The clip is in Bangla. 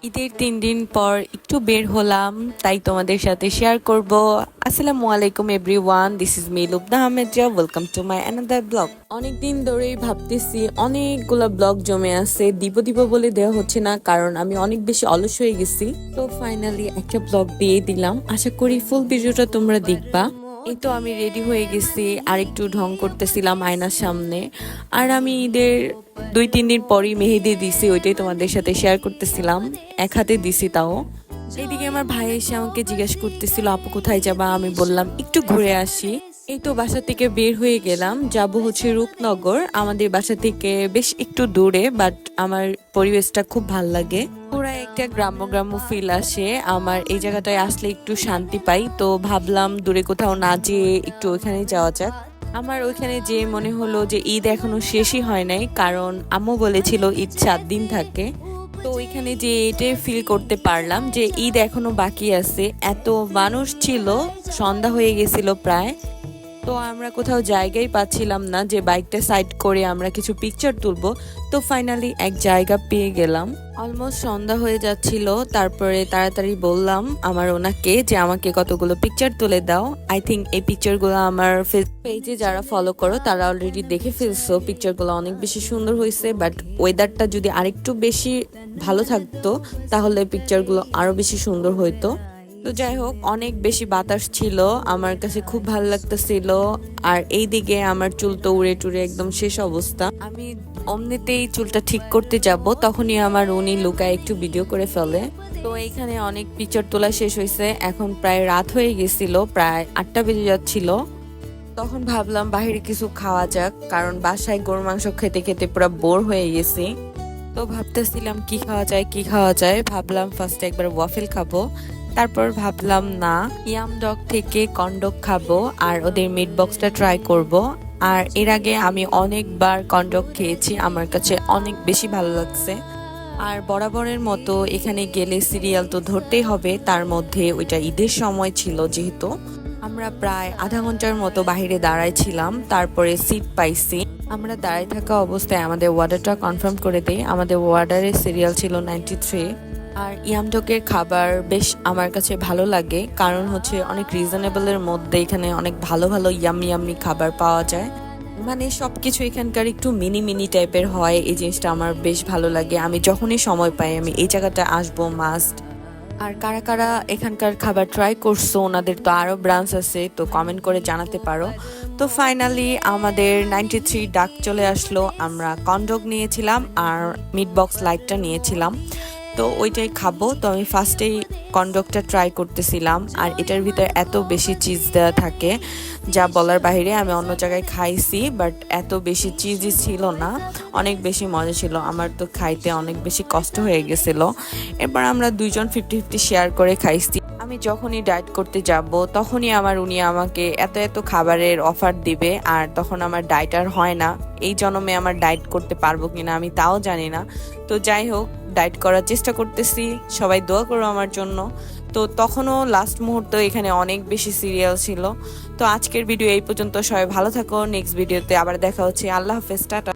ঈদের 3 দিন পর একটু বের হলাম, তাই তোমাদের সাথে শেয়ার করব। আসসালামু আলাইকুম everyone, this is me Lubna Ahmed Zia. Welcome to my another blog. অনেকদিন ধরেই ভাবতেছি, অনেকগুলা ব্লগ জমে আছে, দিব দিব বলে দেওয়া হচ্ছে না, কারণ আমি অনেক বেশি অলস হয়ে গেছি। তো ফাইনালি একটা ব্লগ দিয়ে দিলাম, আশা করি ফুল ভিডিওটা তোমরা দেখবা। এই তো আমি রেডি হয়ে গেছি, আর একটু ঢং করতেছিলাম আয়নার সামনে। আর আমি ঈদের 2-3 দিন পরই মেহেদি দিছি, ওইটাই তোমাদের সাথে শেয়ার করতেছিলাম। এক হাতে দিছি তাও। এইদিকে আমার ভাই এসে আমাকে জিজ্ঞেস করতেছিল, আপু কোথায় যাবা? আমি বললাম একটু ঘুরে আসি। এই তো বাসা থেকে বের হয়ে গেলাম, যাব হচ্ছে রূপনগর। আমাদের বাসা থেকে বেশ একটু দূরে, বাট আমার পরিবেশটা খুব ভাল লাগে। পুরা একটা গ্রাম্য গ্রাম্য ফিল আসে আমার। এই জায়গাটায় আসলে একটু শান্তি পাই, তো ভাবলাম দূরে কোথাও না যেয়ে একটু ওইখানে যাওয়া যাক। আমার ওইখানে যে মনে হলো যে ঈদ এখনো শেষই হয় নাই, কারণ আম্মু বলেছিল ঈদ 7 দিন থাকে। তো ওইখানে যে এটাই ফিল করতে পারলাম যে ঈদ এখনো বাকি আছে। এত মানুষ ছিল, সন্ধ্যা হয়ে গেছিল প্রায়। তো আমরা কোথাও জায়গাই পাচ্ছিলাম না যে বাইকটা সাইড করে আমরা কিছু পিকচার তুলবো। তো ফাইনালি এক জায়গা পেয়ে গেলাম। অলমোস্ট সন্ধ্যা হয়ে যাচ্ছিল, তারপরে তাড়াতাড়ি বললাম আমার ওনাকে যে আমাকে কতগুলো পিকচার তুলে দাও। আই থিঙ্ক এই পিকচারগুলো আমার পেজে যারা ফলো করো তারা অলরেডি দেখে ফেলছো। পিকচারগুলো অনেক বেশি সুন্দর হয়েছে, বাট ওয়েদারটা যদি আরেকটু বেশি ভালো থাকতো তাহলে পিকচারগুলো আরো বেশি সুন্দর হইতো। তো যাই হোক, অনেক বেশি বাতাস ছিল, আমার কাছে খুব ভালো লাগতেছিল। আর এইদিকে আমার চুল তো উড়ে টুড়ে একদম শেষ অবস্থা। আমি অমনিতেই চুলটা ঠিক করতে যাব, তখনই আমার উনি লুকায় একটু ভিডিও করে ফেলে। তো এইখানে অনেক পিকচার তোলা শেষ হয়েছে, এখন প্রায় রাত হয়ে গেছিল, প্রায় 8টা বেজে যাচ্ছিল। তখন ভাবলাম বাইরে কিছু খাওয়া যাক, কারণ বাসায় গরুর মাংস খেতে খেতে পুরো বোর হয়ে গেছি। তো ভাবতেছিলাম কি খাওয়া যায় কি খাওয়া যায়। ভাবলাম ফার্স্টে একবার ওয়াফেল খাবো, তারপর ভাবলাম না, ইয়াম ডগ থেকে কর্নডগ খাবো আর ওদের মিট বক্সটা ট্রাই করব। আর এর আগে আমি অনেকবার কর্নডগ খেয়েছি, আমার কাছে অনেক বেশি ভালো লাগছে। আর বরাবরের মতো এখানে গেলে সিরিয়াল তো ধরতেই হবে, তার মধ্যে ওইটা ঈদের সময় ছিল যেহেতু। আমরা প্রায় আধা ঘন্টার মতো বাহিরে দাঁড়াইছিলাম, তারপরে সিট পাইছি। আমরা দাঁড়ায় থাকা অবস্থায় আমাদের ওয়ার্ডারটা কনফার্ম করে দেই। আমাদের ওয়ার্ডারের সিরিয়াল ছিল 93। আর ইয়ামডকের খাবার বেশ আমার কাছে ভালো লাগে, কারণ হচ্ছে অনেক রিজনেবলের মধ্যে এখানে অনেক ভালো ভালো ইয়াম্মি ইয়াম্মি খাবার পাওয়া যায়। মানে সবকিছু এখানকার একটু মিনি মিনি টাইপের হয়, এই জিনিসটা আমার বেশ ভালো লাগে। আমি যখনই সময় পাই আমি এই জায়গাটা আসবো মাস্ট। আর কারা কারা এখানকার খাবার ট্রাই করছো, ওনাদের তো আরো ব্রাঞ্চ আছে, তো কমেন্ট করে জানাতে পারো। তো ফাইনালি আমাদের 93 ডাক চলে আসলো। আমরা কর্নডগ নিয়েছিলাম আর মিট বক্স লাইটটা নিয়েছিলাম, তো ওইটাই খাবো। তো আমি ফার্স্টেই কর্নডগটা ট্রাই করতেছিলাম, আর এটার ভিতরে এত বেশি চিজ দেওয়া থাকে যা বলার বাইরে। আমি অন্য জায়গায় খাইছি, বাট এত বেশি চিজই ছিল না, অনেক বেশি মজা ছিল। আমার তো খাইতে অনেক বেশি কষ্ট হয়ে গেছিল। এরপর আমরা দুইজন 50-50 শেয়ার করে খাইছি। আমি যখনই ডায়েট করতে যাব তখনই উনি আমাকে এত এত খাবারের অফার দিবে, আর তখন আমার ডায়েট আর হয় না। এই জন্মে আমার ডায়েট করতে পারবো কিনা আমি তাও জানি না। তো যাই হোক, ডায়েট করার চেষ্টা করতেছি, সবাই দোয়া করো আমার জন্য। তো তখনও লাস্ট মুহূর্তে এখানে অনেক বেশি সিরিয়াল ছিল। তো আজকের ভিডিও এই পর্যন্ত, সবাই ভালো থাকো। নেক্সট ভিডিওতে আবার দেখা হচ্ছে। আল্লাহ হাফেজ, টাটা।